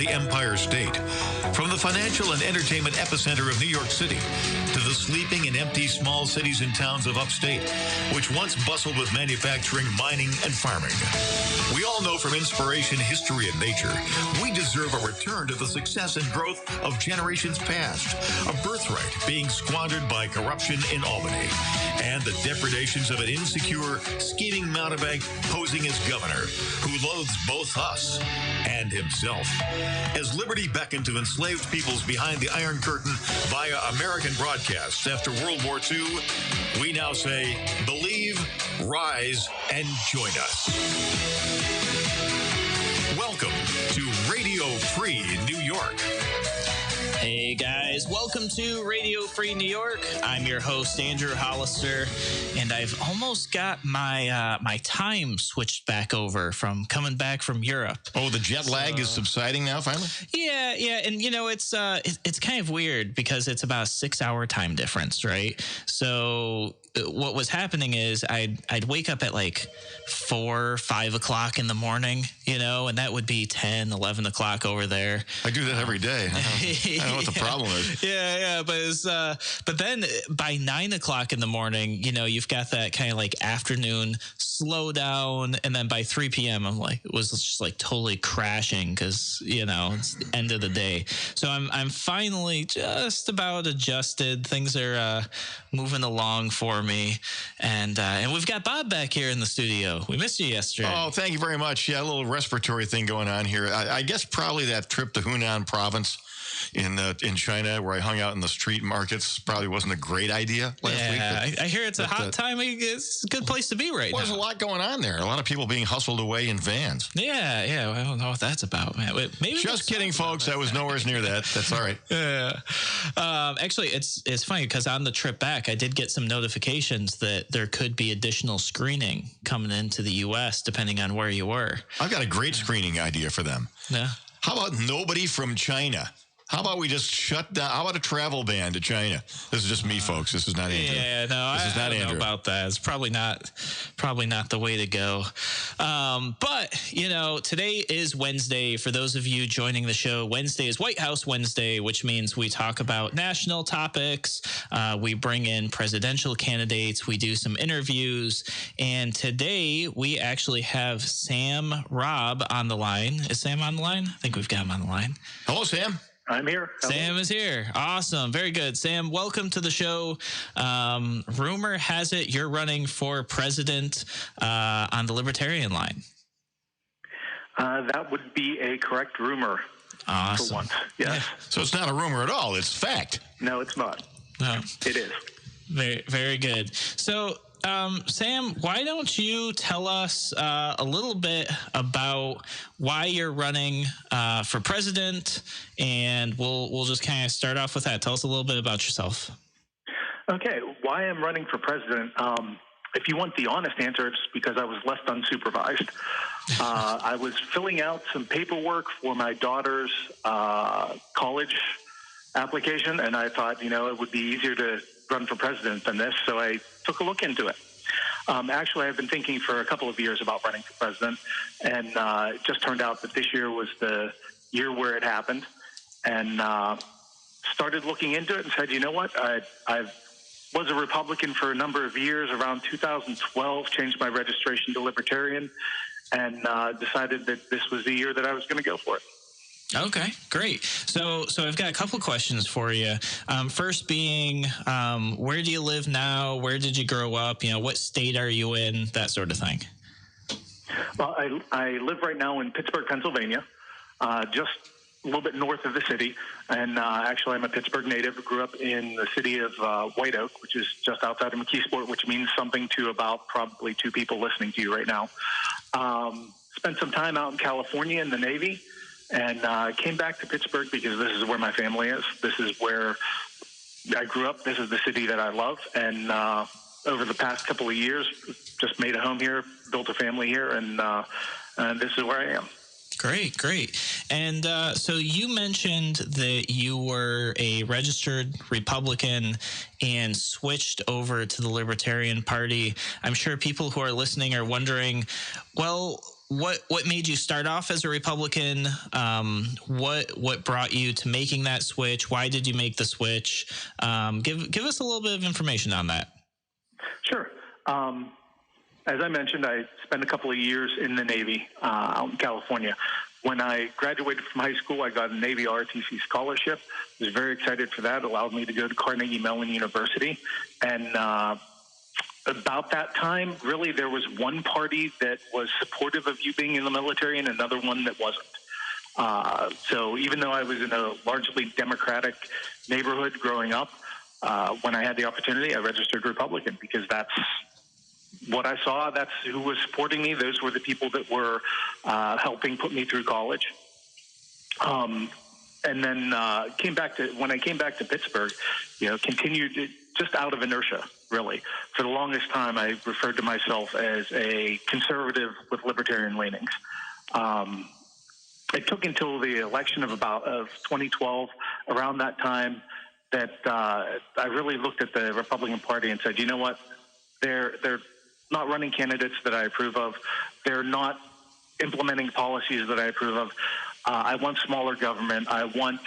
the Empire State. From the financial and entertainment epicenter of New York City to the sleeping and empty small cities and towns of upstate, which once bustled with manufacturing, mining, and farming. We all know from inspiration, history, and nature, we deserve a return to the success and growth of generations past, a birthright being squandered by corruption in Albany, and the depredations of an insecure, scheming mountebank posing as governor, who loathes both us and himself. As liberty beckoned to enslaved peoples behind the Iron Curtain via American broadcasts after World War II, we now say, believe, rise, and join us. Welcome to Radio Free New York. Hey guys, welcome to Radio Free New York. I'm your host, Andrew Hollister, and I've almost got my time switched back over from coming back from Europe. Oh, the jet lag is subsiding now, finally? Yeah, and you know, it's kind of weird because it's about a 6-hour time difference, right? So what was happening is I'd wake up at like 4, 5 o'clock in the morning, you know, and that would be 10, 11 o'clock over there. I do that every day. I don't know what the problem is. Yeah, but then by 9 o'clock in the morning, you know, you've got that kind of like afternoon slow down, and then by 3 p.m. it was just like totally crashing because, you know, it's the end of the day. So I'm finally just about adjusted. Things are moving along for me, and we've got Bob back here in the studio. We missed you yesterday. Oh, thank you very much. Yeah, a little respiratory thing going on here. I guess probably that trip to Hunan province in China, where I hung out in the street markets, probably wasn't a great idea last week. Yeah, I hear it's a hot time. It's a good place to be right now. There's a lot going on there. A lot of people being hustled away in vans. Yeah. I don't know what that's about, man. Maybe just kidding, folks. I was nowhere near that. That's all right. Yeah. Actually, it's funny because on the trip back, I did get some notifications that there could be additional screening coming into the U.S. depending on where you were. I've got a great screening idea for them. Yeah. How about nobody from China? How about we just shut down? How about a travel ban to China? This is just me, folks. This is not Andrew. Yeah, no, I don't know about that. It's probably not the way to go. But, you know, today is Wednesday. For those of you joining the show, Wednesday is White House Wednesday, which means we talk about national topics. We bring in presidential candidates. We do some interviews. And today we actually have Sam RObb on the line. Is Sam on the line? I think we've got him on the line. Hello, Sam. I'm here. Hello. Sam is here. Awesome. Very good. Sam, welcome to the show. Rumor has it you're running for president on the Libertarian line. That would be a correct rumor. Awesome. For once. Yes. Yeah. So it's not a rumor at all. It's fact. No, it's not. No. It is. Very, very good. So, Sam, why don't you tell us a little bit about why you're running for president, and we'll just kind of start off with that. Tell us a little bit about yourself. Okay, why I'm running for president. If you want the honest answer, it's because I was left unsupervised. I was filling out some paperwork for my daughter's college application, and I thought, you know, it would be easier to run for president than this, so I took a look into it. Actually, I've been thinking for a couple of years about running for president, and it just turned out that this year was the year where it happened, and started looking into it and said, you know what, I was a Republican for a number of years. Around 2012, changed my registration to Libertarian, and decided that this was the year that I was going to go for it. Okay, great. So I've got a couple questions for you. First being, where do you live now? Where did you grow up? You know, what state are you in? That sort of thing. Well, I live right now in Pittsburgh, Pennsylvania, just a little bit north of the city. And actually, I'm a Pittsburgh native. Grew up in the city of White Oak, which is just outside of McKeesport, which means something to about probably 2 people listening to you right now. Spent some time out in California in the Navy. And came back to Pittsburgh because this is where my family is. This is where I grew up. This is the city that I love. And over the past couple of years, just made a home here, built a family here, and this is where I am. Great. And so you mentioned that you were a registered Republican and switched over to the Libertarian Party. I'm sure people who are listening are wondering, well, what made you start off as a Republican? What brought you to making that switch? Why did you make the switch? Give us a little bit of information on that. Sure. As I mentioned, I spent a couple of years in the Navy out in California. When I graduated from high school, I got a Navy ROTC scholarship. I was very excited for that. It allowed me to go to Carnegie Mellon University. And about that time, really, there was one party that was supportive of you being in the military and another one that wasn't. So even though I was in a largely Democratic neighborhood growing up, when I had the opportunity, I registered Republican because that's what I saw. That's who was supporting me. Those were the people that were helping put me through college. And then when I came back to Pittsburgh, continued just out of inertia, really. For the longest time, I referred to myself as a conservative with libertarian leanings. It took until the election of 2012, around that time, that I really looked at the Republican Party and said, you know what, they're not running candidates that I approve of. They're not implementing policies that I approve of. I want smaller government. I want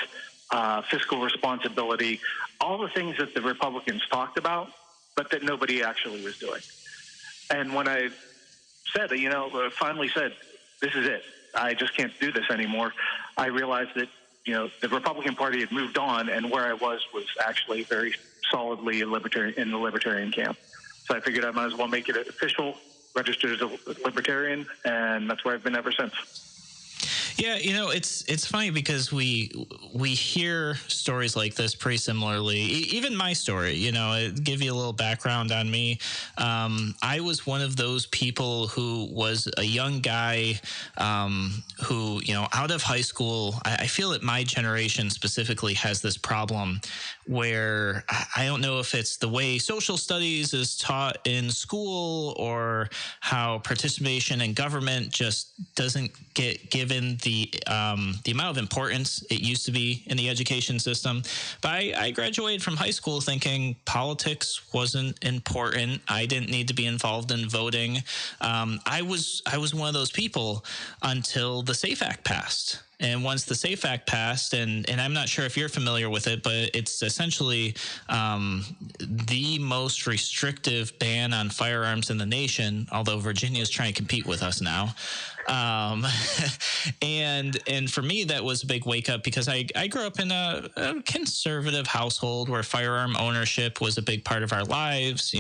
fiscal responsibility, all the things that the Republicans talked about, but that nobody actually was doing. And when I said, finally said, this is it, I just can't do this anymore, I realized that, the Republican Party had moved on, and where I was actually very solidly in the libertarian camp. So I figured I might as well make it official, registered as a libertarian, and that's where I've been ever since. Yeah, it's funny because we hear stories like this pretty similarly. Even my story, give you a little background on me. I was one of those people who was a young guy who, out of high school, I feel that my generation specifically has this problem where I don't know if it's the way social studies is taught in school or how participation in government just doesn't get given the amount of importance it used to be in the education system. But I graduated from high school thinking politics wasn't important. I didn't need to be involved in voting. I was one of those people until the SAFE Act passed. And once the SAFE Act passed, and I'm not sure if you're familiar with it, but it's essentially the most restrictive ban on firearms in the nation, although Virginia is trying to compete with us now. And for me, that was a big wake up because I grew up in a conservative household where firearm ownership was a big part of our lives.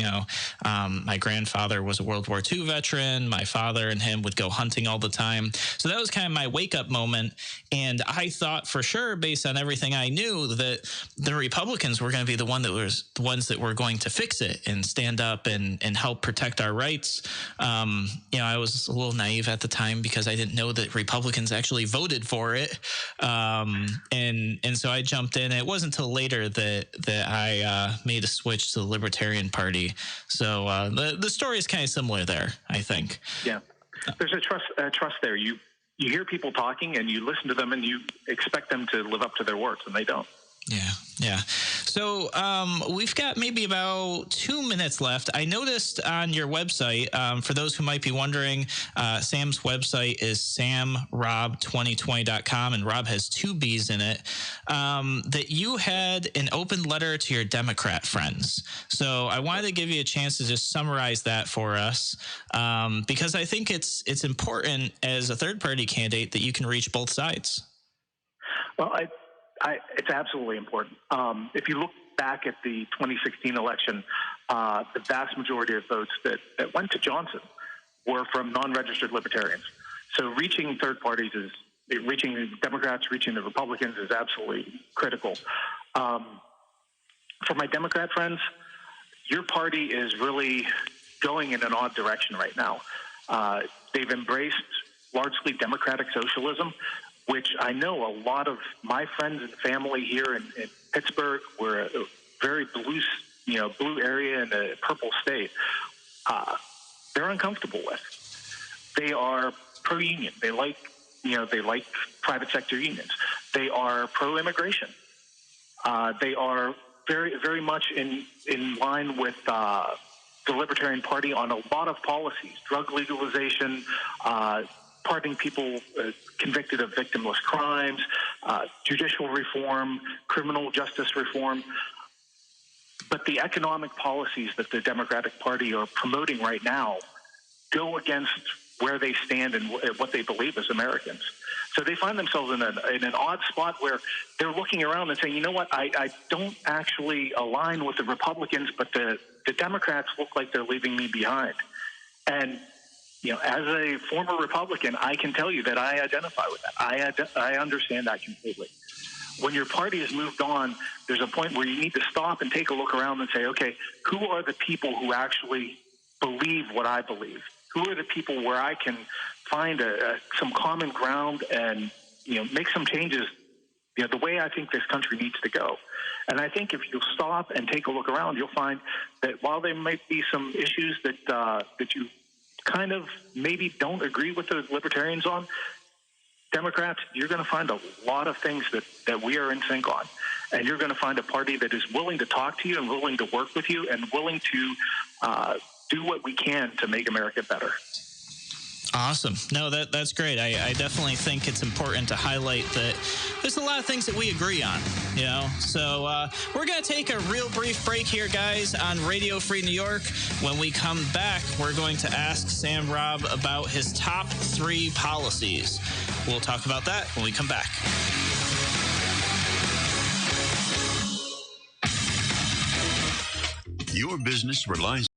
My grandfather was a World War II veteran. My father and him would go hunting all the time. So that was kind of my wake up moment. And I thought for sure, based on everything I knew, that the Republicans were going to be the ones that were going to fix it and stand up and help protect our rights. I was a little naive at the time because I didn't know that Republicans actually voted for it. And so I jumped in. It wasn't until later that I made a switch to the Libertarian Party. So the story is kind of similar there, I think. Yeah. There's a trust there. You hear people talking and you listen to them and you expect them to live up to their words, and they don't. Yeah. So we've got maybe about 2 minutes left. I noticed on your website, for those who might be wondering, Sam's website is samrobb2020.com, and Rob has 2 B's in it, that you had an open letter to your Democrat friends. So I wanted to give you a chance to just summarize that for us, because I think it's important as a third-party candidate that you can reach both sides. Well, it's absolutely important. If you look back at the 2016 election, the vast majority of votes that went to Johnson were from non-registered libertarians. So reaching third parties reaching the Democrats, reaching the Republicans is absolutely critical. For my Democrat friends, your party is really going in an odd direction right now. They've embraced largely democratic socialism, which I know a lot of my friends and family here in Pittsburgh, we're a very blue area in a purple state, they're uncomfortable with. They are pro-union. They like private sector unions. They are pro-immigration. They are very, very much in line with the Libertarian Party on a lot of policies, drug legalization, pardoning people convicted of victimless crimes, judicial reform, criminal justice reform. But the economic policies that the Democratic Party are promoting right now go against where they stand and what they believe as Americans. So they find themselves in an odd spot where they're looking around and saying, you know what, I don't actually align with the Republicans, but the Democrats look like they're leaving me behind. And, as a former Republican, I can tell you that I identify with that. I understand that completely. When your party has moved on, there's a point where you need to stop and take a look around and say, okay, who are the people who actually believe what I believe? Who are the people where I can find some common ground and, make some changes, the way I think this country needs to go? And I think if you'll stop and take a look around, you'll find that while there might be some issues that you kind of maybe don't agree with the libertarians on, Democrats, you're going to find a lot of things that we are in sync on. And you're going to find a party that is willing to talk to you and willing to work with you and willing to do what we can to make America better. Awesome. No, that's great. I definitely think it's important to highlight that there's a lot of things that we agree on, So we're going to take a real brief break here, guys, on Radio Free New York. When we come back, we're going to ask Sam RObb about his top 3 policies. We'll talk about that when we come back. Your business relies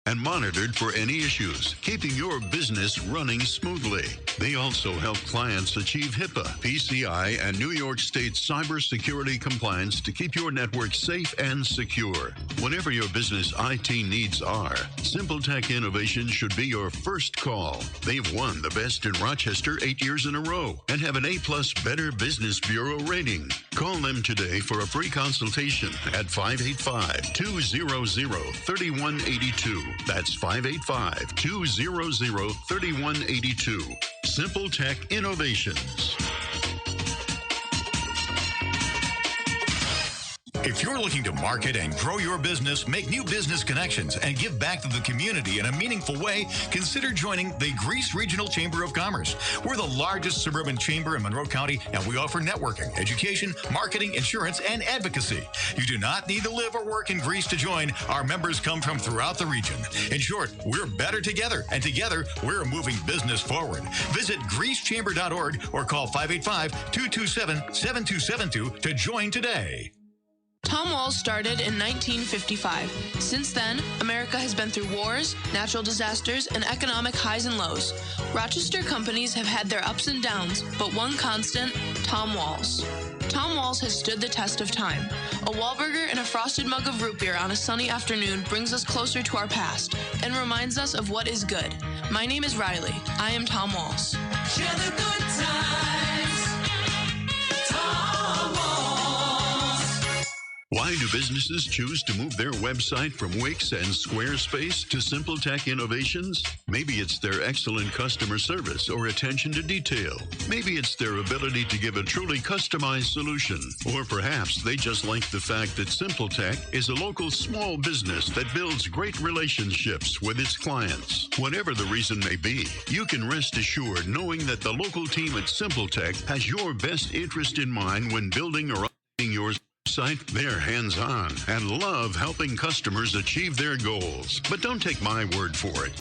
and monitored for any issues, keeping your business running smoothly. They also help clients achieve HIPAA, PCI, and New York State cybersecurity compliance to keep your network safe and secure. Whatever your business IT needs are, Simple Tech Innovation should be your first call. They've won the Best in Rochester 8 years in a row and have an A+ Better Business Bureau rating. Call them today for a free consultation at 585-200-3182. That's 585-200-3182. Simple Tech Innovations. If you're looking to market and grow your business, make new business connections, and give back to the community in a meaningful way, consider joining the Greece Regional Chamber of Commerce. We're the largest suburban chamber in Monroe County, and we offer networking, education, marketing, insurance, and advocacy. You do not need to live or work in Greece to join. Our members come from throughout the region. In short, we're better together, and together, we're moving business forward. Visit greecechamber.org or call 585-227-7272 to join today. Tom Walls started in 1955. Since then, America has been through wars, natural disasters, and economic highs and lows. Rochester companies have had their ups and downs, but one constant, Tom Walls. Tom Walls has stood the test of time. A Wahlburger and a frosted mug of root beer on a sunny afternoon brings us closer to our past and reminds us of what is good. My name is Riley. I am Tom Walls. Share the good times. Tom Walls. Why do businesses choose to move their website from Wix and Squarespace to Simple Tech Innovations? Maybe it's their excellent customer service or attention to detail. Maybe it's their ability to give a truly customized solution. Or perhaps they just like the fact that Simple Tech is a local small business that builds great relationships with its clients. Whatever the reason may be, you can rest assured knowing that the local team at Simple Tech has your best interest in mind when building or updating your site. They're hands-on and love helping customers achieve their goals. But don't take my word for it.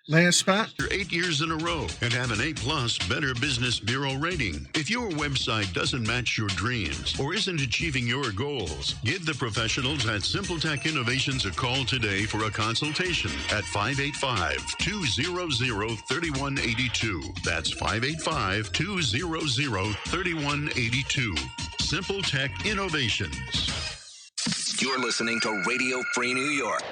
Last spot. You're 8 years in a row and have an A+ Better Business Bureau rating. If your website doesn't match your dreams or isn't achieving your goals, give the professionals at Simple Tech Innovations a call today for a consultation at 585-200-3182. That's 585-200-3182. Simple Tech Innovations. You're listening to Radio Free New York.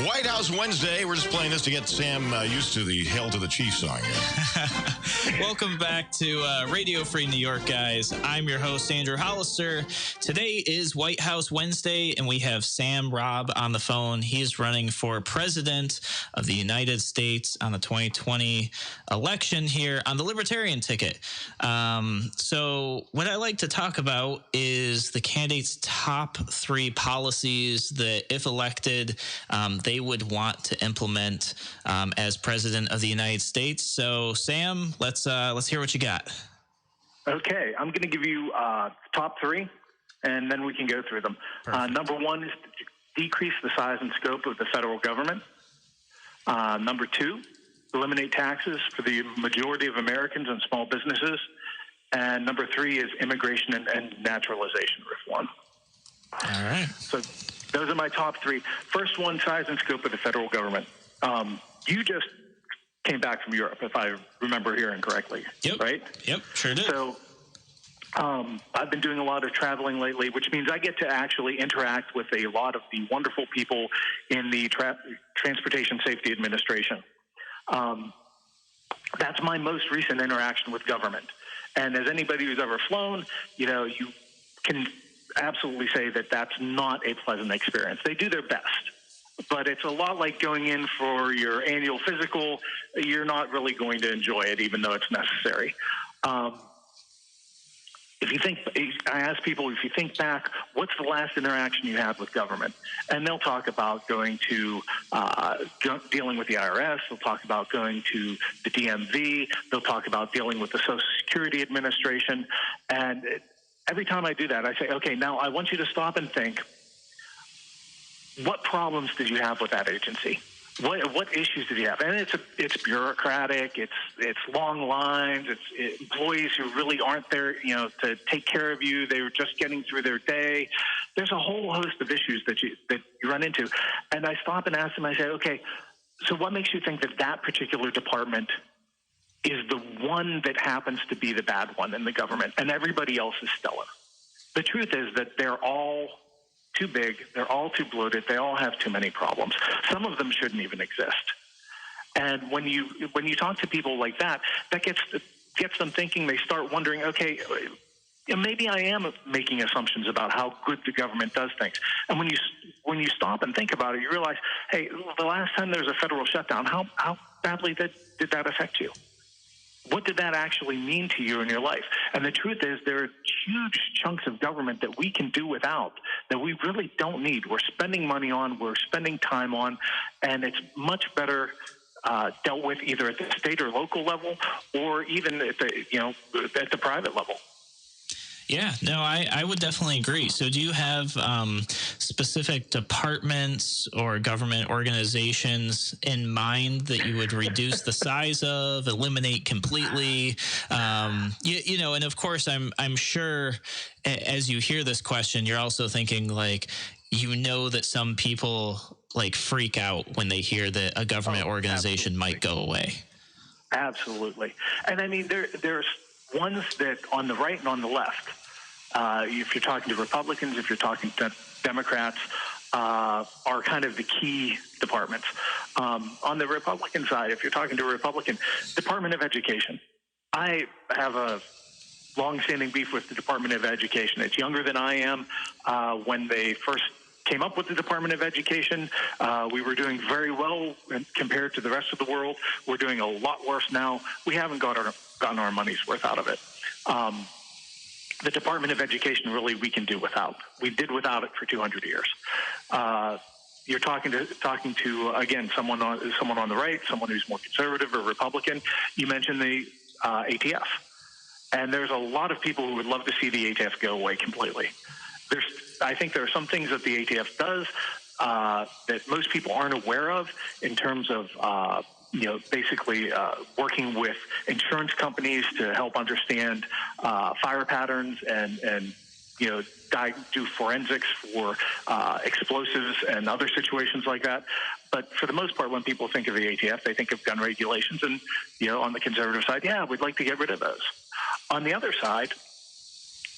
White House Wednesday. We're just playing this to get Sam used to the Hail to the Chief song. Welcome back to Radio Free New York, guys. I'm your host, Andrew Hollister. Today is White House Wednesday, and we have Sam RObb on the phone. He is running for president of the United States on the 2020 election here on the Libertarian ticket. So what I like to talk about is the candidate's top 3 policies that, if elected, they would want to implement as president of the United States. So, Sam, let's hear what you got. Okay, I'm going to give you top 3, and then we can go through them. Number 1 is to decrease the size and scope of the federal government. Number 2, eliminate taxes for the majority of Americans and small businesses. And number 3 is immigration and naturalization reform. All right. So those are my top 3. First one, size and scope of the federal government. You just came back from Europe, if I remember hearing correctly. Yep. Right? Yep, sure did. So I've been doing a lot of traveling lately, which means I get to actually interact with a lot of the wonderful people in the Transportation Safety Administration. That's my most recent interaction with government. And as anybody who's ever flown, you can absolutely say that that's not a pleasant experience. They do their best, but it's a lot like going in for your annual physical. You're not really going to enjoy it, even though it's necessary. I ask people, if you think back, what's the last interaction you had with government? And they'll talk about going to dealing with the IRS. They'll talk about going to the DMV. They'll talk about dealing with the Social Security Administration. And every time I do that, I say, okay, now I want you to stop and think, what problems did you have with that agency? What issues did you have? And it's bureaucratic. It's long lines. It's employees who really aren't there, to take care of you. They were just getting through their day. There's a whole host of issues that you run into. And I stop and ask them. I say, okay, so what makes you think that particular department is the one that happens to be the bad one in the government, and everybody else is stellar? The truth is that they're all too big, they're all too bloated, they all have too many problems. Some of them shouldn't even exist. And when you talk to people like that gets them thinking. They start wondering, okay, maybe I am making assumptions about how good the government does things. And when you stop and think about it, you realize, hey, the last time there was a federal shutdown, how badly did that affect you? What did that actually mean to you in your life? And the truth is, there are huge chunks of government that we can do without, that we really don't need. We're spending money on, we're spending time on, and it's much better dealt with either at the state or local level, or even at the private level. Yeah, no, I would definitely agree. So do you have specific departments or government organizations in mind that you would reduce the size of, eliminate completely? And of course, I'm sure as you hear this question, you're also thinking that some people freak out when they hear that a government organization might go away. Absolutely. And I mean, there's ones that on the right and on the left, if you're talking to Republicans, if you're talking to Democrats, are kind of the key departments. On the Republican side, if you're talking to a Republican, Department of Education. I have a long-standing beef with the Department of Education. It's younger than I am. When they first came up with the Department of Education, we were doing very well compared to the rest of the world. We're doing a lot worse now. We haven't gotten our money's worth out of it. The Department of Education, really, we can do without. We did without it for 200 years. You're talking to again someone on the right, someone who's more conservative or Republican. You mentioned the ATF, and there's a lot of people who would love to see the ATF go away completely. I think there are some things that the ATF does that most people aren't aware of in terms of basically working with insurance companies to help understand fire patterns and do forensics for explosives and other situations like that. But for the most part, when people think of the ATF, they think of gun regulations. And, on the conservative side, yeah, we'd like to get rid of those. On the other side,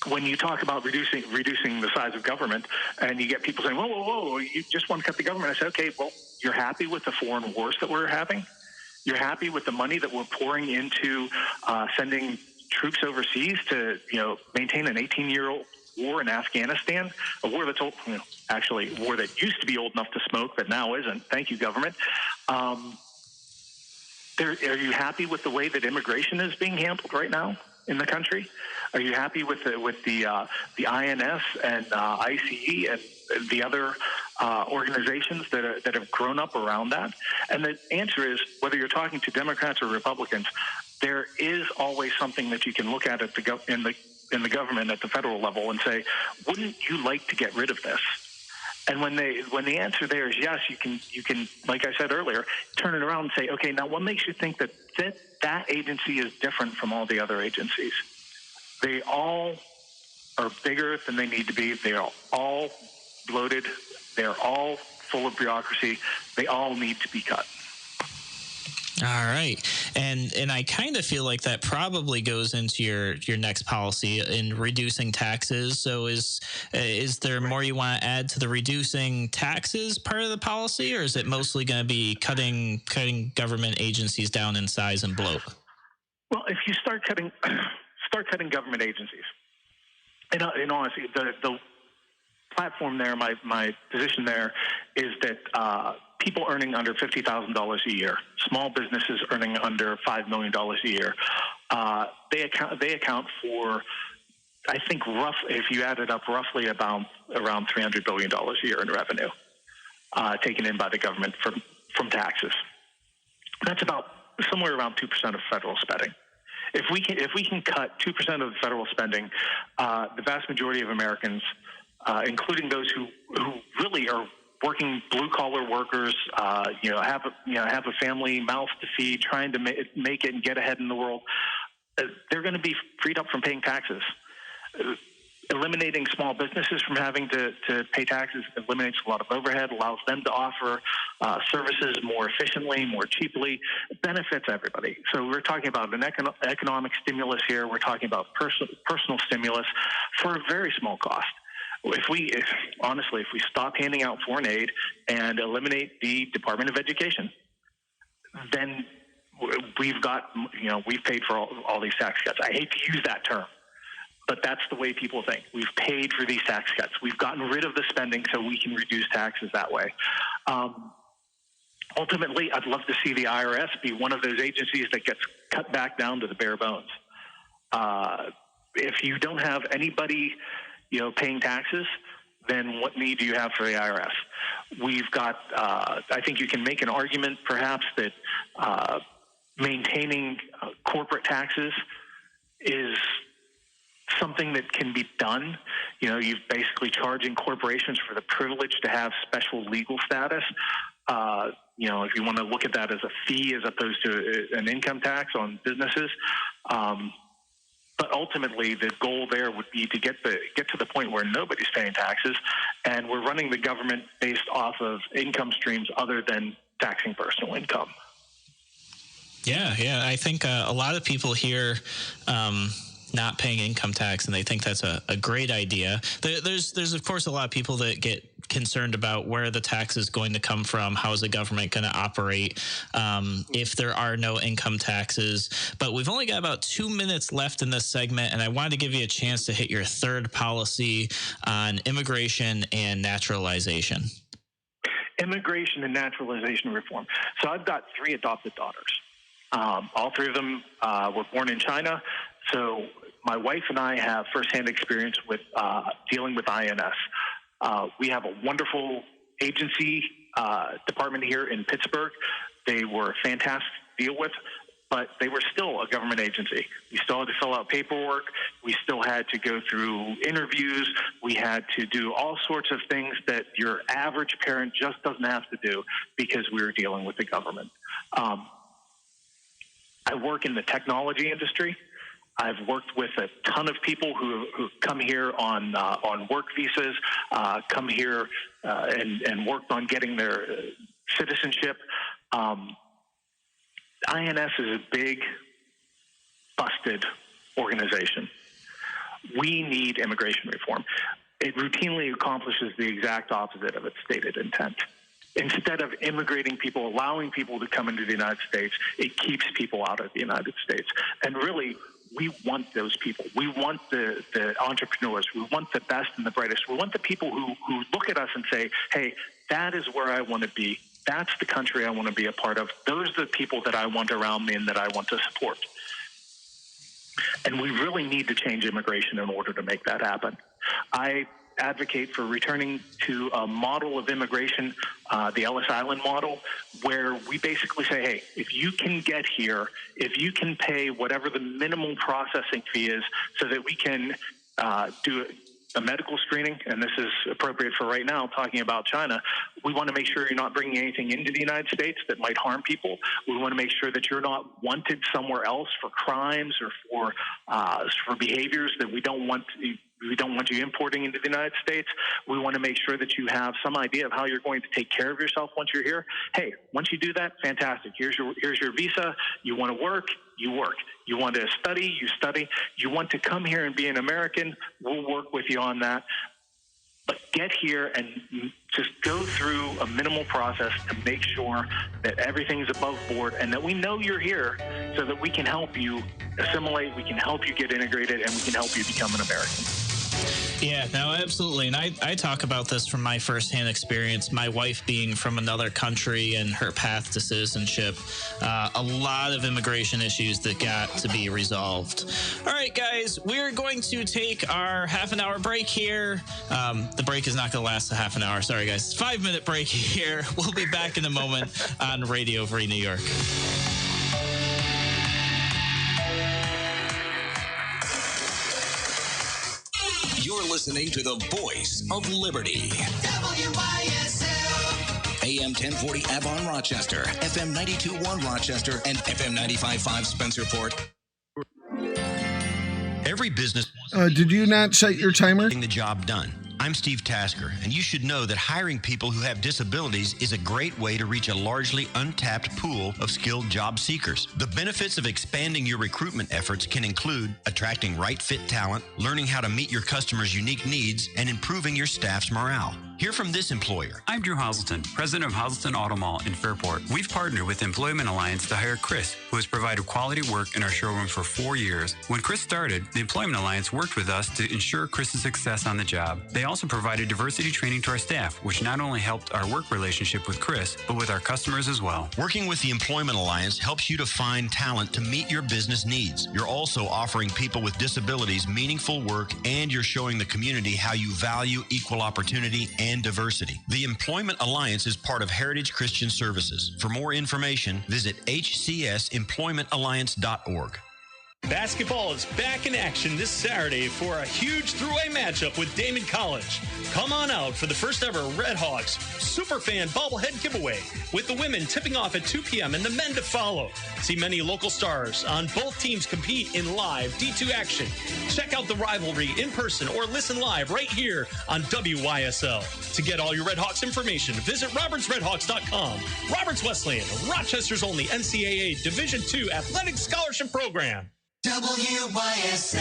when you talk about reducing the size of government, and you get people saying, whoa, you just want to cut the government. I say, okay, well, you're happy with the foreign wars that we're having? You're happy with the money that we're pouring into sending troops overseas to, maintain an 18-year-old war in Afghanistan, a war that's old, actually a war that used to be old enough to smoke, but now isn't. Thank you, government. Are you happy with the way that immigration is being handled right now in the country? Are you happy with the INS and ICE and the other organizations that have grown up around that? And the answer is, whether you're talking to Democrats or Republicans, there is always something that you can look at in the government at the federal level and say, wouldn't you like to get rid of this? And when the answer there is yes, you can, like I said earlier, turn it around and say, okay, now what makes you think that agency is different from all the other agencies? They all are bigger than they need to be. They are all bloated. They're all full of bureaucracy. They all need to be cut. All right. And I kind of feel like that probably goes into your next policy in reducing taxes. So is there more you want to add to the reducing taxes part of the policy, or is it mostly going to be cutting government agencies down in size and bloat? Well, if you start cutting government agencies, in honesty, the platform there, my position there is that people earning under $50,000 a year, small businesses earning under $5 million a year, they account for, I think, if you add it up, roughly around $300 billion a year in revenue taken in by the government from taxes. That's about somewhere around 2% of federal spending. If we can cut 2% of the federal spending, the vast majority of Americans, including those who really are working blue-collar workers, have a family, mouth to feed, trying to make it and get ahead in the world, they're going to be freed up from paying taxes. Eliminating small businesses from having to pay taxes eliminates a lot of overhead, allows them to offer services more efficiently, more cheaply. It benefits everybody. So we're talking about an economic stimulus here. We're talking about personal stimulus for a very small cost. If we stop handing out foreign aid and eliminate the Department of Education, then we've paid for all these tax cuts. I hate to use that term, but that's the way people think. We've paid for these tax cuts. We've gotten rid of the spending so we can reduce taxes that way. Ultimately, I'd love to see the IRS be one of those agencies that gets cut back down to the bare bones. If you don't have anybody paying taxes, then what need do you have for the IRS? We've got, I think you can make an argument perhaps that maintaining corporate taxes is something that can be done. You're basically charging corporations for the privilege to have special legal status. If you want to look at that as a fee as opposed to an income tax on businesses. But ultimately, the goal there would be to get to the point where nobody's paying taxes, and we're running the government based off of income streams other than taxing personal income. Yeah. I think a lot of people hear not paying income tax, and they think that's a great idea. There's of course a lot of people that get concerned about where the tax is going to come from. How is the government going to operate if there are no income taxes? But we've only got about 2 minutes left in this segment, and I wanted to give you a chance to hit your third policy on immigration and naturalization. Immigration and naturalization reform. So I've got 3 adopted daughters. All 3 of them were born in China. So my wife and I have firsthand experience with dealing with INS. We have a wonderful agency department here in Pittsburgh. They were fantastic to deal with, but they were still a government agency. We still had to fill out paperwork. We still had to go through interviews. We had to do all sorts of things that your average parent just doesn't have to do because we were dealing with the government. I work in the technology industry. I've worked with a ton of people who come here on work visas, come here and worked on getting their citizenship. INS is a big, busted organization. We need immigration reform. It routinely accomplishes the exact opposite of its stated intent. Instead of immigrating people, allowing people to come into the United States, it keeps people out of the United States. And really, we want those people. We want the entrepreneurs. We want the best and the brightest. We want the people who look at us and say, hey, that is where I want to be. That's the country I want to be a part of. Those are the people that I want around me and that I want to support. And we really need to change immigration in order to make that happen. I advocate for returning to a model of immigration, the Ellis Island model, where we basically say, hey, if you can get here, if you can pay whatever the minimum processing fee is so that we can do a medical screening, and this is appropriate for right now, talking about China, we want to make sure you're not bringing anything into the United States that might harm people. We want to make sure that you're not wanted somewhere else for crimes or for behaviors that we don't want you importing into the United States. We want to make sure that you have some idea of how you're going to take care of yourself once you're here. Hey, once you do that, fantastic. Here's your visa. You want to work, you work. You want to study, you study. You want to come here and be an American, we'll work with you on that. But get here and just go through a minimal process to make sure that everything's above board and that we know you're here so that we can help you assimilate, we can help you get integrated, and we can help you become an American. Yeah, no, absolutely. And I talk about this from my firsthand experience, my wife being from another country and her path to citizenship. A lot of immigration issues that got to be resolved. All right, guys, we're going to take our half-an-hour break here. The break is not going to last a half an hour. Sorry, guys. 5-minute break here. We'll be back in a moment on Radio Free New York. You're listening to the voice of liberty. WYSL. AM 1040 Avon, Rochester, FM 92.1 Rochester, and FM 95.5 Spencerport. Every business Did you not set your timer? getting the job done. I'm Steve Tasker, and you should know that hiring people who have disabilities is a great way to reach a largely untapped pool of skilled job seekers. The benefits of expanding your recruitment efforts can include attracting right-fit talent, learning how to meet your customers' unique needs, and improving your staff's morale. Hear from this employer. I'm Drew Hazelton, president of Hazelton Auto Mall in Fairport. We've partnered with Employment Alliance to hire Chris, who has provided quality work in our showroom for 4 years. When Chris started, the Employment Alliance worked with us to ensure Chris's success on the job. They also provided diversity training to our staff, which not only helped our work relationship with Chris, but with our customers as well. Working with the Employment Alliance helps you to find talent to meet your business needs. You're also offering people with disabilities meaningful work, and you're showing the community how you value equal opportunity and diversity. The Employment Alliance is part of Heritage Christian Services. For more information, visit hcsemploymentalliance.org. Basketball is back in action this Saturday for a huge throwaway matchup with Damon College. Come on out for the first ever Red Hawks Superfan bobblehead giveaway, with the women tipping off at 2 p.m. and the men to follow. See many local stars on both teams compete in live D2 action. Check out the rivalry in person or listen live right here on WYSL. To get all your Red Hawks information, visit robertsredhawks.com. Roberts Wesleyan, Rochester's only NCAA Division II athletic scholarship program. WYSL.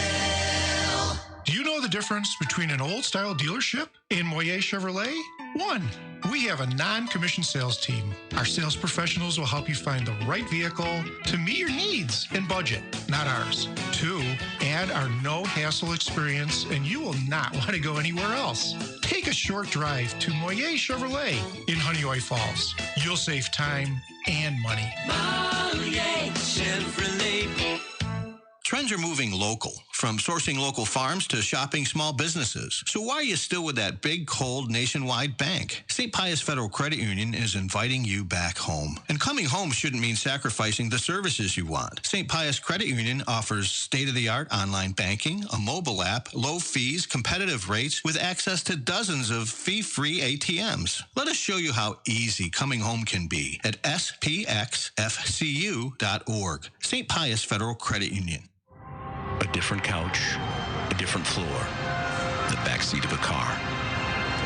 Do you know the difference between an old-style dealership and Moyer Chevrolet? 1, we have a non-commissioned sales team. Our sales professionals will help you find the right vehicle to meet your needs and budget, not ours. 2, add our no-hassle experience, and you will not want to go anywhere else. Take a short drive to Moyer Chevrolet in Honeoye Falls. You'll save time and money. Moyer Chevrolet. Trends are moving local, from sourcing local farms to shopping small businesses. So why are you still with that big, cold, nationwide bank? St. Pius Federal Credit Union is inviting you back home. And coming home shouldn't mean sacrificing the services you want. St. Pius Credit Union offers state-of-the-art online banking, a mobile app, low fees, competitive rates, with access to dozens of fee-free ATMs. Let us show you how easy coming home can be at spxfcu.org. St. Pius Federal Credit Union. A different couch, a different floor, the backseat of a car.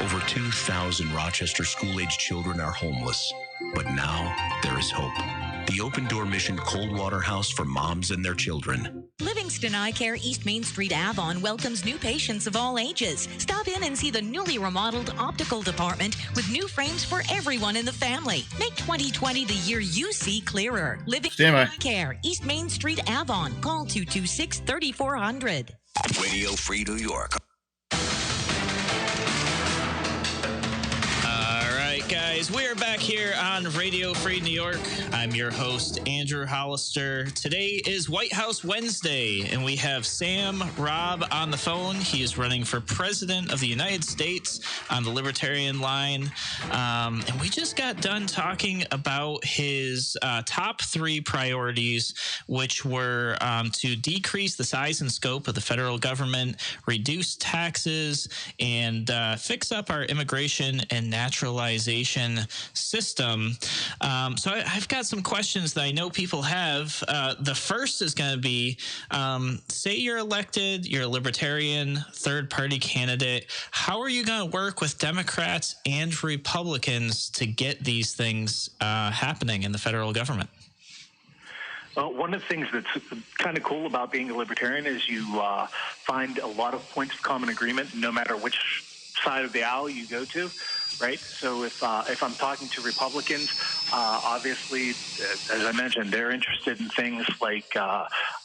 Over 2,000 Rochester school-aged children are homeless, but now there is hope. The Open Door Mission Cold Water House for moms and their children. Livingston Eye Care East Main Street Avon welcomes new patients of all ages. Stop in and see the newly remodeled optical department with new frames for everyone in the family. Make 2020 the year you see clearer. Livingston Eye Care East Main Street Avon. Call 226-3400. Radio Free New York. Guys, we are back here on Radio Free New York. I'm your host, Andrew Hollister. Today is White House Wednesday, and we have Sam RObb on the phone. He is running for President of the United States on the Libertarian line. And we just got done talking about his top 3 priorities, which were to decrease the size and scope of the federal government, reduce taxes, and fix up our immigration and naturalization system. So I've got some questions that I know people have. The first is going to be, say you're elected, you're a libertarian, third-party candidate. How are you going to work with Democrats and Republicans to get these things happening in the federal government? Well, one of the things that's kind of cool about being a libertarian is you find a lot of points of common agreement no matter which side of the aisle you go to. Right. So if I'm talking to Republicans, obviously, as I mentioned, they're interested in things like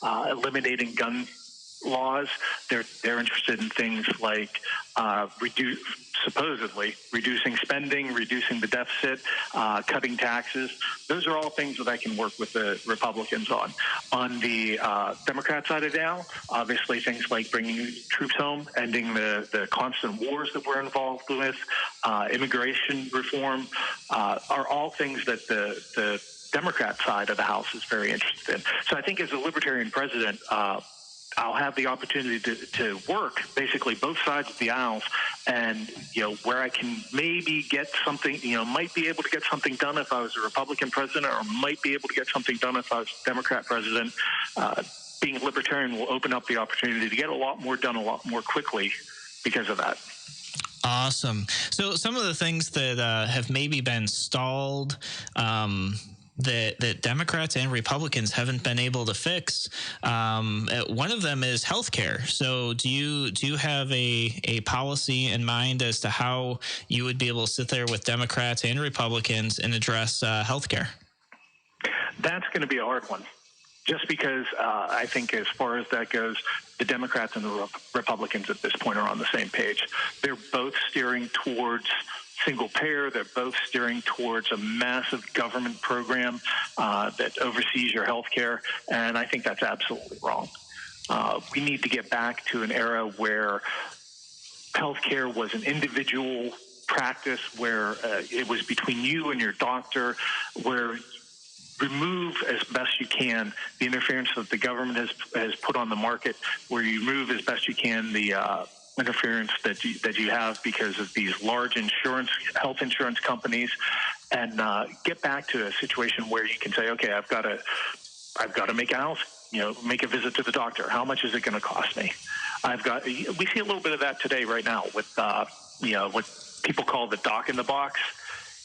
eliminating gun laws. They're interested in things like supposedly reducing spending, reducing the deficit, cutting taxes. Those are all things that I can work with the Republicans on. On the Democrat side of the aisle, obviously things like bringing troops home, ending the constant wars that we're involved with, immigration reform, are all things that the Democrat side of the House is very interested in. So I think as a libertarian president, I'll have the opportunity to work basically both sides of the aisles, and where I can maybe get something, might be able to get something done if I was a Republican president, or might be able to get something done if I was a Democrat president. Being a libertarian will open up the opportunity to get a lot more done a lot more quickly because of that. Awesome. So some of the things that have maybe been stalled, that Democrats and Republicans haven't been able to fix. One of them is healthcare. So do you have a policy in mind as to how you would be able to sit there with Democrats and Republicans and address healthcare? That's going to be a hard one, just because I think as far as that goes, the Democrats and the Republicans at this point are on the same page. They're both steering towards single payer. They're both steering towards a massive government program that oversees your health care, and I think that's absolutely wrong. We need to get back to an era where health care was an individual practice, where it was between you and your doctor, where remove as best you can the interference that the government has put on the market, where you remove as best you can the interference that you have because of these large health insurance companies, and get back to a situation where you can say, okay, I've got to make a visit to the doctor. How much is it going to cost me? We see a little bit of that today right now with what people call the doc in the box.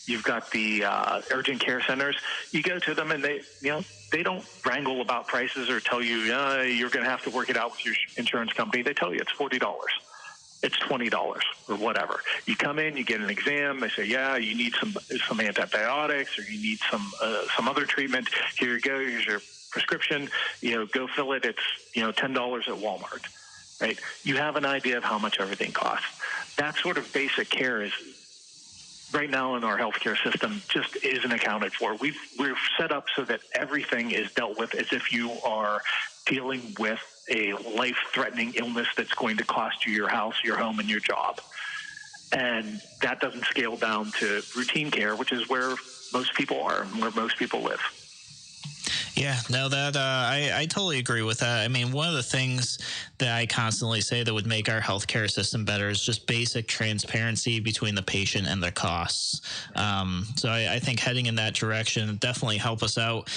You've got the urgent care centers. You go to them and they don't wrangle about prices or tell you you're going to have to work it out with your insurance company. They tell you it's $40. It's $20 or whatever. You come in, you get an exam. They say, yeah, you need some antibiotics, or you need some other treatment. Here you go. Here's your prescription. Go fill it. It's $10 at Walmart. Right? You have an idea of how much everything costs. That sort of basic care is right now in our healthcare system just isn't accounted for. We're set up so that everything is dealt with as if you are dealing with a life-threatening illness that's going to cost you your house, your home, and your job. And that doesn't scale down to routine care, which is where most people are and where most people live. Yeah, no, that I totally agree with that. I mean, one of the things that I constantly say that would make our healthcare system better is just basic transparency between the patient and their costs. So I think heading in that direction would definitely help us out.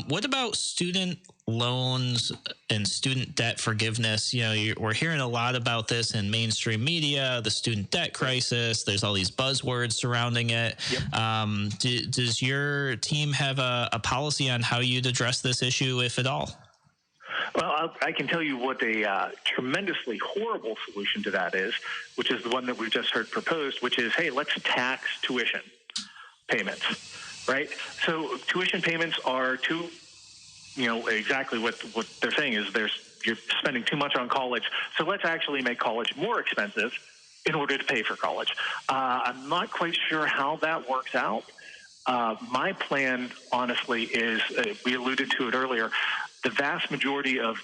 What about student loans and student debt forgiveness? We're hearing a lot about this in mainstream media, the student debt crisis. There's all these buzzwords surrounding it. Yep. Does your team have a policy on how you'd address this issue, if at all? Well, I can tell you what a tremendously horrible solution to that is, which is the one that we've just heard proposed, which is, hey, let's tax tuition payments, right? So tuition payments are exactly what they're saying is you're spending too much on college, so let's actually make college more expensive in order to pay for college. I'm not quite sure how that works out. My plan, honestly, is, we alluded to it earlier, the vast majority of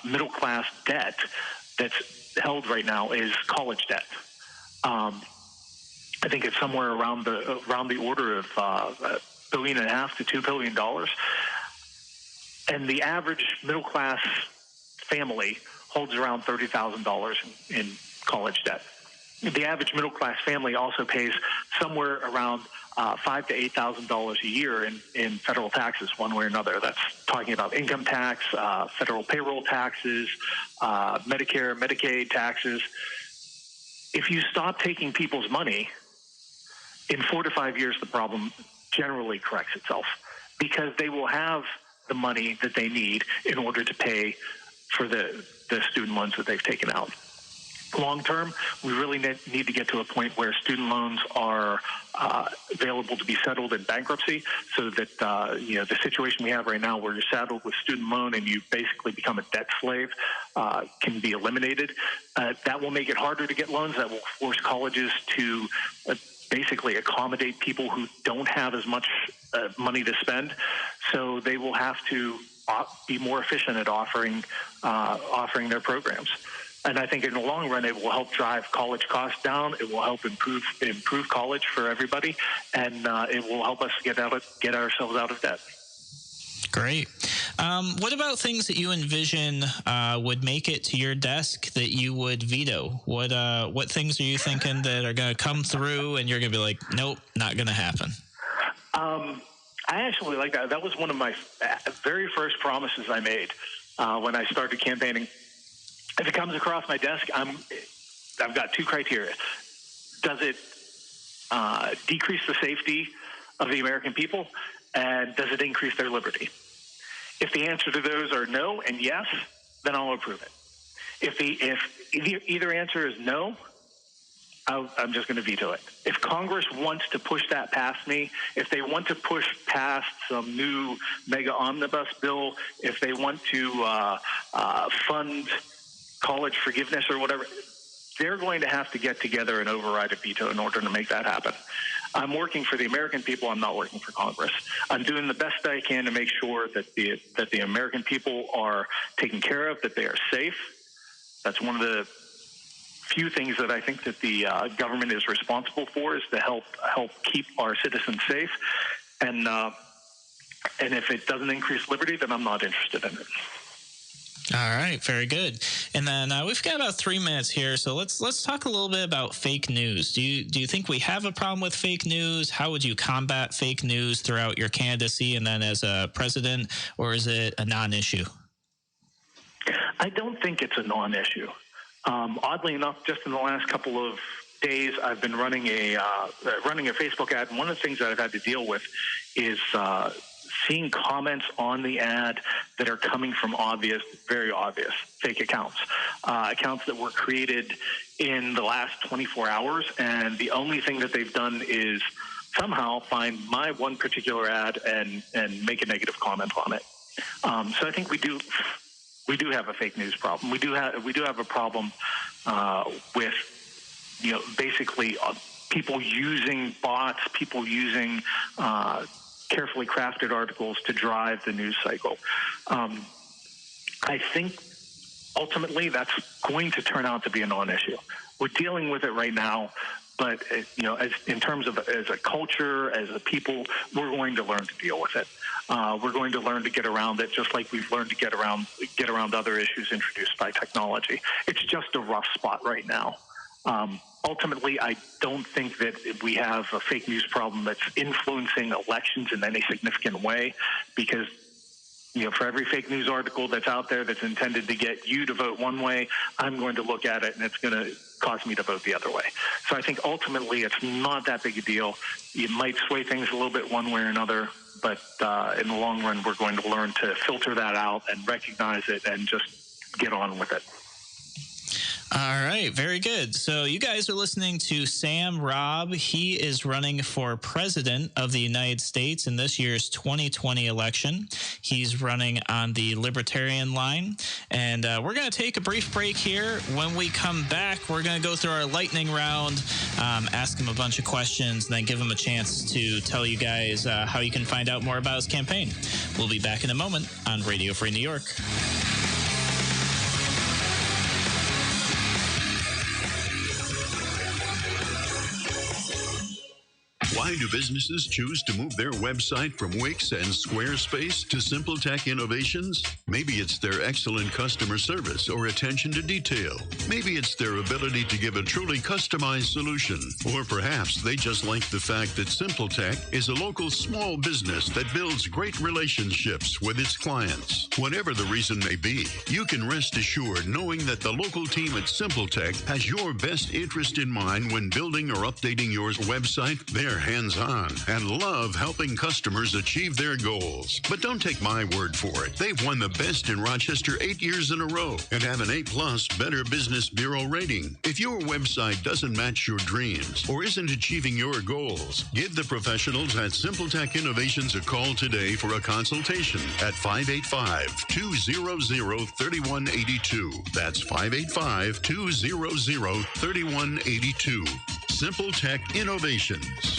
middle-class debt that's held right now is college debt. I think it's somewhere around the order of $1.5 billion to $2 billion. And the average middle-class family holds around $30,000 in college debt. The average middle-class family also pays somewhere around $5,000 to $8,000 a year in federal taxes, one way or another. That's talking about income tax, federal payroll taxes, Medicare, Medicaid taxes. If you stop taking people's money, in 4 to 5 years, the problem generally corrects itself because they will have the money that they need in order to pay for the student loans that they've taken out. Long term, we really need to get to a point where student loans are available to be settled in bankruptcy, so that the situation we have right now, where you're saddled with student loan and you basically become a debt slave, can be eliminated. That will make it harder to get loans. That will force colleges to basically accommodate people who don't have as much money to spend. So they will have to be more efficient at offering their programs. And I think in the long run, it will help drive college costs down. It will help improve college for everybody, and it will help us get ourselves out of debt. Great. What about things that you envision would make it to your desk that you would veto? What things are you thinking that are going to come through and you're going to be like, nope, not going to happen? I actually like that. That was one of my very first promises I made when I started campaigning. If it comes across my desk, I've got 2 criteria. Does it decrease the safety of the American people, and does it increase their liberty? If the answer to those are no and yes, then I'll approve it. If either answer is no, I'm just going to veto it. If Congress wants to push that past me, if they want to push past some new mega omnibus bill, if they want to fund college forgiveness or whatever, they're going to have to get together and override a veto in order to make that happen. I'm working for the American people. I'm not working for Congress. I'm doing the best I can to make sure that the American people are taken care of, that they are safe. That's one of the few things that I think that the government is responsible for, is to help keep our citizens safe. And if it doesn't increase liberty, then I'm not interested in it. All right, very good. And then we've got about 3 minutes here, so let's talk a little bit about fake news. Do you think we have a problem with fake news? How would you combat fake news throughout your candidacy and then as a president, or is it a non-issue? I don't think it's a non-issue. Oddly enough, just in the last couple of days, I've been running a Facebook ad, and one of the things that I've had to deal with is seeing comments on the ad that are coming from very obvious fake accounts that were created in the last 24 hours, and the only thing that they've done is somehow find my one particular ad and make a negative comment on it. So I think we do have a fake news problem. We do have a problem with basically people using bots, people using carefully crafted articles to drive the news cycle. I think ultimately that's going to turn out to be a non-issue. We're dealing with it right now, but in terms of as a culture, as a people, we're going to learn to deal with it. We're going to learn to get around it, just like we've learned to get around other issues introduced by technology. It's just a rough spot right now. Ultimately, I don't think that we have a fake news problem that's influencing elections in any significant way, because For every fake news article that's out there that's intended to get you to vote one way, I'm going to look at it and it's going to cause me to vote the other way. So I think ultimately it's not that big a deal. You might sway things a little bit one way or another, but in the long run, we're going to learn to filter that out and recognize it and just get on with it. All right, very good. So you guys are listening to Sam RObb. He is running for president of the United States in this year's 2020 election. He's running on the Libertarian line. And we're going to take a brief break here. When we come back, we're going to go through our lightning round, ask him a bunch of questions, and then give him a chance to tell you guys how you can find out more about his campaign. We'll be back in a moment on Radio Free New York. Why do businesses choose to move their website from Wix and Squarespace to SimpleTech Innovations? Maybe it's their excellent customer service or attention to detail. Maybe it's their ability to give a truly customized solution. Or perhaps they just like the fact that SimpleTech is a local small business that builds great relationships with its clients. Whatever the reason may be, you can rest assured knowing that the local team at SimpleTech has your best interest in mind when building or updating your website. They're hands-on and love helping customers achieve their goals. But don't take my word for it. They've won the best in Rochester 8 years in a row and have an A+ Better Business Bureau rating. If your website doesn't match your dreams or isn't achieving your goals, give the professionals at SimpleTech Innovations a call today for a consultation at 585-200-3182. That's 585-200-3182. SimpleTech Innovations.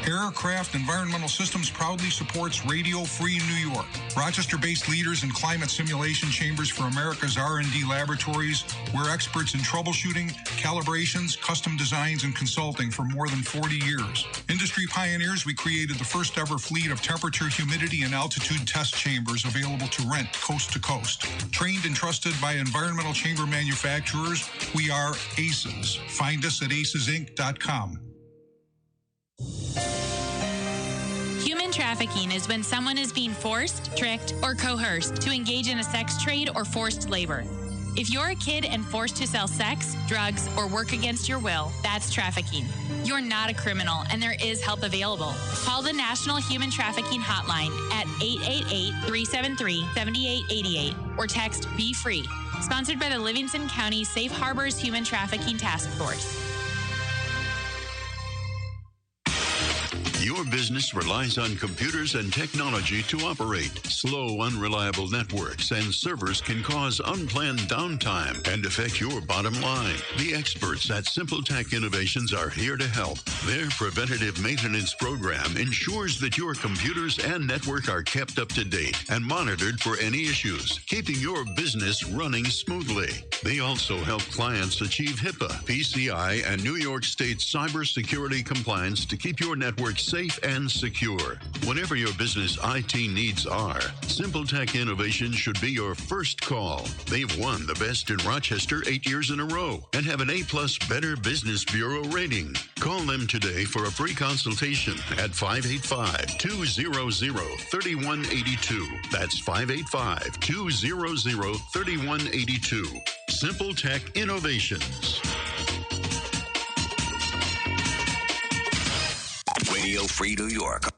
Aircraft Environmental Systems proudly supports Radio Free New York. Rochester-based leaders in climate simulation chambers for America's R&D laboratories. We're experts in troubleshooting, calibrations, custom designs, and consulting for more than 40 years. Industry pioneers, we created the first ever fleet of temperature, humidity, and altitude test chambers available to rent coast to coast. Trained and trusted by environmental chamber manufacturers, we are ACES. Find us at acesinc.com. Human trafficking is when someone is being forced, tricked, or coerced to engage in a sex trade or forced labor. If you're a kid and forced to sell sex, drugs, or work against your will, that's trafficking. You're not a criminal, and there is help available. Call the National Human Trafficking Hotline at 888-373-7888 or text Be Free. Sponsored by the Livingston County Safe Harbors Human Trafficking Task Force. Your business relies on computers and technology to operate. Slow, unreliable networks and servers can cause unplanned downtime and affect your bottom line. The experts at SimpleTech Innovations are here to help. Their preventative maintenance program ensures that your computers and network are kept up to date and monitored for any issues, keeping your business running smoothly. They also help clients achieve HIPAA, PCI, and New York State cybersecurity compliance to keep your network safe and secure. Whatever your business IT needs are, SimpleTech Innovations should be your first call. They've won the best in Rochester 8 years in a row and have an A+ Better Business Bureau rating. Call them today for a free consultation at 585-200-3182. That's 585-200-3182. SimpleTech Innovations. Radio Free New York.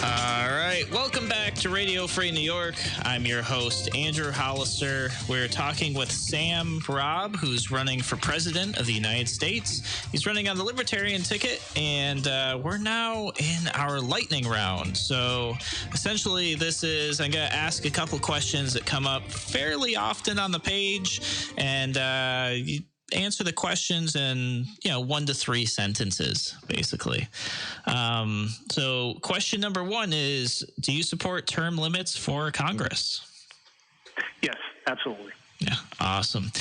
All right, welcome back to Radio Free New York. I'm your host, Andrew Hollister. We're talking with Sam RObb, who's running for president of the United States. He's running on the Libertarian ticket, and we're now in our lightning round. So essentially, I'm going to ask a couple questions that come up fairly often on the page, and you answer the questions in 1 to 3 sentences, basically. So question number 1 is, do you support term limits for Congress? Yes, absolutely. Yeah, awesome.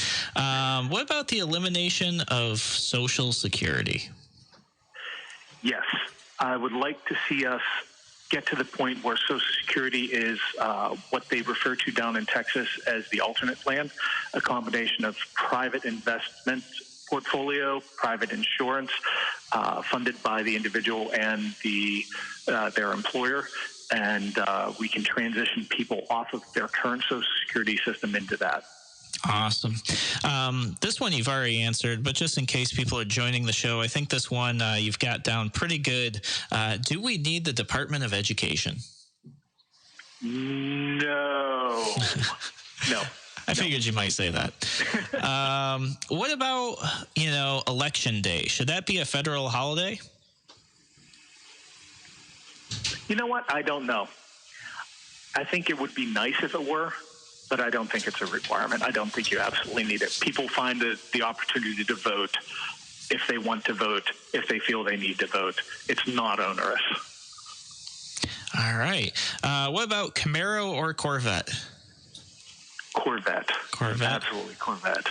What about the elimination of Social Security? Yes, I would like to see us get to the point where Social Security is what they refer to down in Texas as the alternate plan, a combination of private investment portfolio, private insurance, funded by the individual and their employer, and we can transition people off of their current Social Security system into that. Awesome. This one you've already answered, but just in case people are joining the show, I think this one you've got down pretty good. Do we need the Department of Education? No. No. I figured you might say that. What about, Election Day? Should that be a federal holiday? You know what? I don't know. I think it would be nice if it were, but I don't think it's a requirement. I don't think you absolutely need it. People find the opportunity to vote if they want to vote, if they feel they need to vote. It's not onerous. All right. What about Camaro or Corvette? Corvette. Absolutely Corvette.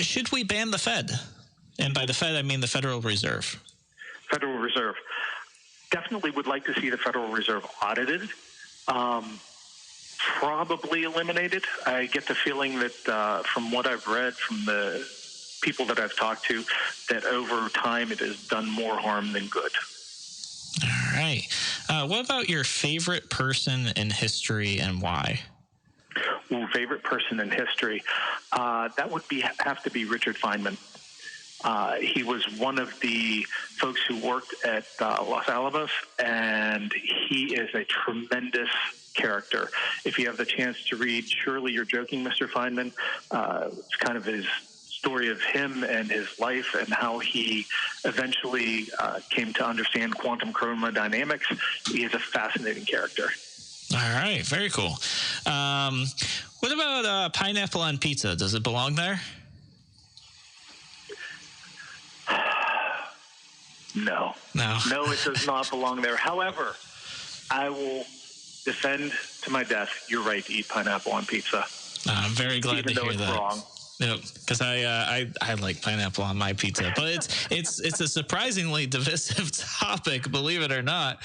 Should we ban the Fed? And by the Fed, I mean the Federal Reserve. Federal Reserve. Definitely would like to see the Federal Reserve audited. Probably eliminated. I get the feeling that from what I've read from the people that I've talked to, that over time it has done more harm than good. All right. What about your favorite person in history and why? Ooh, favorite person in history. That would have to be Richard Feynman. He was one of the folks who worked at Los Alamos, and he is a tremendous character. If you have the chance to read Surely You're Joking, Mr. Feynman, it's kind of his story of him and his life and how he eventually came to understand quantum chromodynamics. He is a fascinating character. All right, very cool. What about pineapple on pizza? Does it belong there? No, it does not belong there. However, I will defend to my death your right to eat pineapple on pizza. I'm very glad to hear it's that. Wrong. Yep, because I like pineapple on my pizza, but it's a surprisingly divisive topic, believe it or not.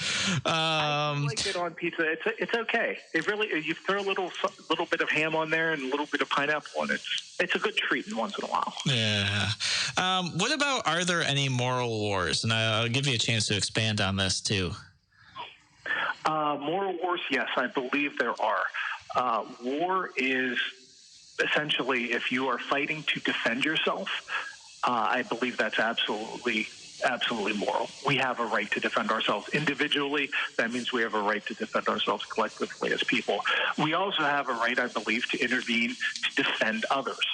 I like it on pizza. It's okay. It really, you throw a little bit of ham on there and a little bit of pineapple, and it's a good treat once in a while. Yeah. What about, are there any moral wars? And I'll give you a chance to expand on this too. Moral wars, yes, I believe there are. War is essentially, if you are fighting to defend yourself, I believe that's absolutely moral. We have a right to defend ourselves individually. That means we have a right to defend ourselves collectively as people. We also have a right, I believe, to intervene to defend others.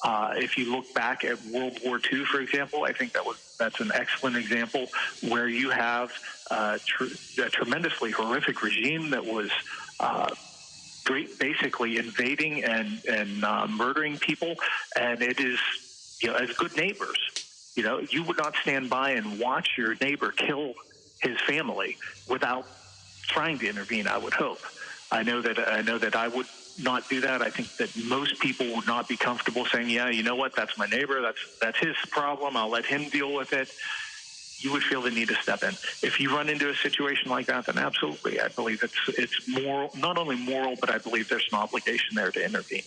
If you look back at World War II, for example, I think that's an excellent example where you have a tremendously horrific regime that was basically invading and murdering people, and it is, as good neighbors, you would not stand by and watch your neighbor kill his family without trying to intervene. I would hope. I know that I would not do that. I think that most people would not be comfortable saying, "Yeah, you know what? That's my neighbor. That's his problem. I'll let him deal with it." You would feel the need to step in. If you run into a situation like that, then absolutely, I believe it's moral, not only moral, but I believe there's an obligation there to intervene.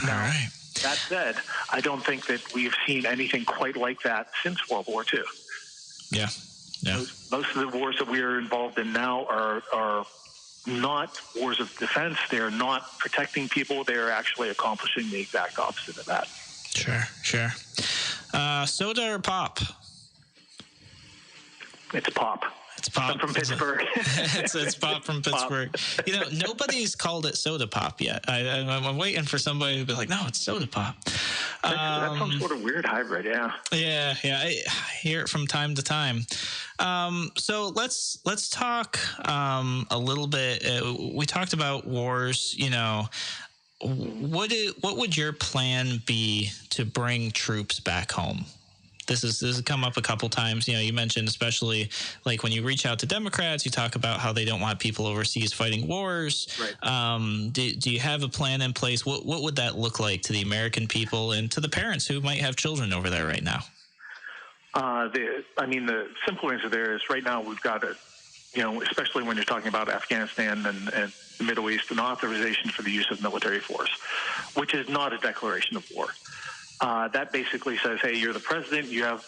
All right. That said, I don't think that we have seen anything quite like that since World War II. Yeah. Most of the wars that we are involved in now are not wars of defense. They are not protecting people. They are actually accomplishing the exact opposite of that. Sure. Soda or pop? It's pop. It's pop. I'm from Pittsburgh. it's pop from Pittsburgh. Pop. Nobody's called it soda pop yet. I'm waiting for somebody to be like, no, it's soda pop. That's some sort of weird hybrid, yeah. Yeah. I hear it from time to time. So let's talk a little bit. We talked about wars. What would your plan be to bring troops back home? This has come up a couple times. You mentioned, especially like when you reach out to Democrats, you talk about how they don't want people overseas fighting wars. Right. Do you have a plan in place? What would that look like to the American people and to the parents who might have children over there right now? The simple answer there is right now we've got especially when you're talking about Afghanistan and the Middle East, an authorization for the use of military force, which is not a declaration of war. that basically says, hey, you're the president. You have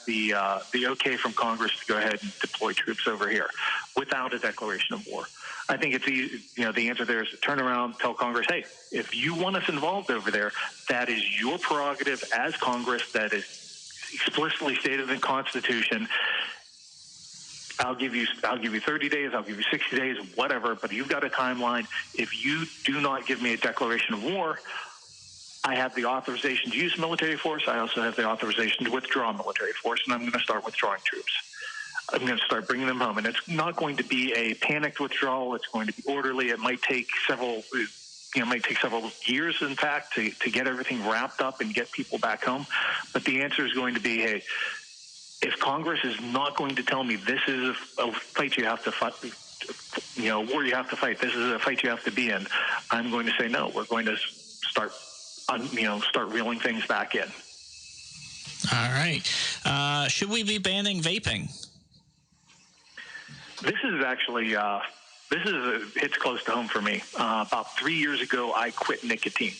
the okay from Congress to go ahead and deploy troops over here without a declaration of war. I think it's easy, the answer there is to turn around, tell Congress, hey, if you want us involved over there, that is your prerogative as Congress. That is explicitly stated in the Constitution. I'll give you 30 days, I'll give you 60 days, whatever, but you've got a timeline. If you do not give me a declaration of war, I have the authorization to use military force. I also have the authorization to withdraw military force, and I'm going to start withdrawing troops. I'm going to start bringing them home, and it's not going to be a panicked withdrawal. It's going to be orderly. It might take several years, in fact, to get everything wrapped up and get people back home. But the answer is going to be, hey, if Congress is not going to tell me this is a fight you have to fight, war you have to fight, this is a fight you have to be in, I'm going to say no. We're going to start reeling things back in. All right. Should we be banning vaping? This is actually hits close to home for me. About 3 years ago, I quit nicotine.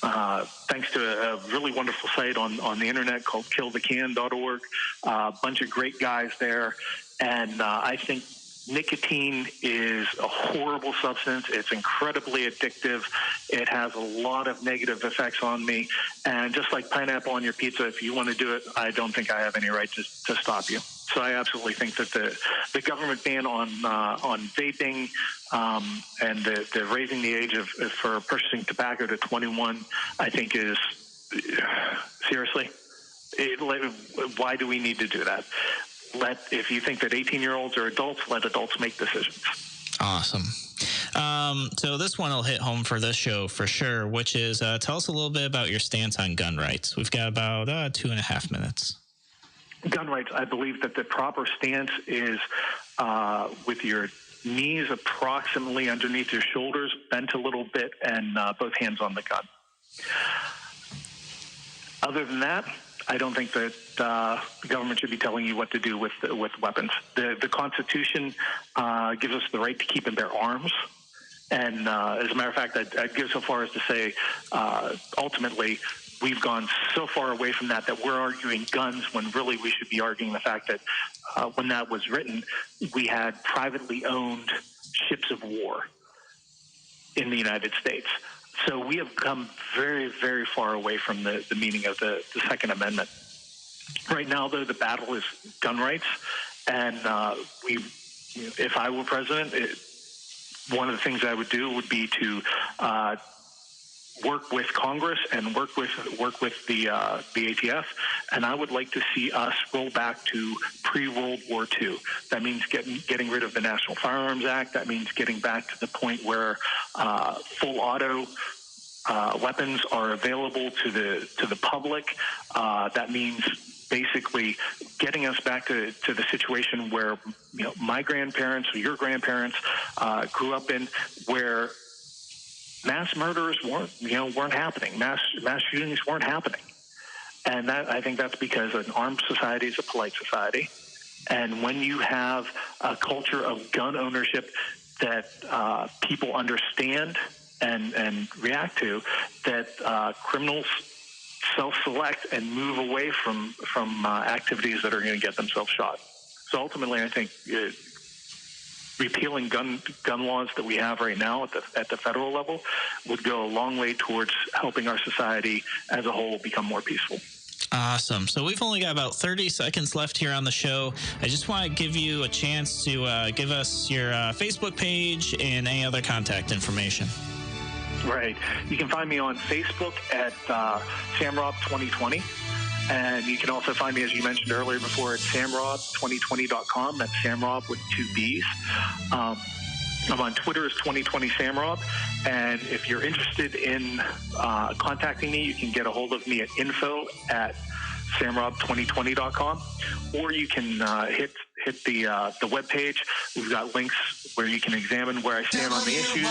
Thanks to a really wonderful site on the internet called killthecan.org. A bunch of great guys there. And I think nicotine is a horrible substance. It's incredibly addictive. It has a lot of negative effects on me. And just like pineapple on your pizza, if you want to do it, I don't think I have any right to stop you. So I absolutely think that the government ban on vaping and the raising the age for purchasing tobacco to 21, I think is seriously. Why do we need to do that? If you think that 18-year-olds are adults, let adults make decisions. Awesome. So this one will hit home for this show for sure, which is tell us a little bit about your stance on gun rights. We've got about 2.5 minutes. Gun rights, I believe that the proper stance is with your knees approximately underneath your shoulders, bent a little bit, and both hands on the gun. Other than that, I don't think that the government should be telling you what to do with weapons. The Constitution gives us the right to keep and bear arms. And as a matter of fact, I'd go so far as to say, ultimately, we've gone so far away from that we're arguing guns when really we should be arguing the fact that when that was written, we had privately owned ships of war in the United States. So we have come very, very far away from the meaning of the Second Amendment. Right now, though, the battle is gun rights. And if I were president, one of the things I would do would be to work with Congress and work with the ATF, and I would like to see us roll back to pre-World War II. That means getting rid of the National Firearms Act. That means getting back to the point where full auto weapons are available to the public. That means basically getting us back to the situation where my grandparents or your grandparents grew up in, where mass murders weren't happening. Mass shootings weren't happening. And I think that's because an armed society is a polite society. And when you have a culture of gun ownership that people understand and react to, that criminals self-select and move away from activities that are going to get themselves shot. So ultimately, I think repealing gun laws that we have right now at the federal level would go a long way towards helping our society as a whole become more peaceful. Awesome. So we've only got about 30 seconds left here on the show. I just want to give you a chance to give us your Facebook page and any other contact information. Right. You can find me on Facebook at Sam RObb 2020. And you can also find me, as you mentioned earlier before, at samrobb2020.com. That's Sam RObb with 2 B's. I'm on Twitter as 2020 Sam RObb. And if you're interested in contacting me, you can get a hold of me at info@samrobb2020.com. Or you can hit the webpage. We've got links where you can examine where I stand on the issues.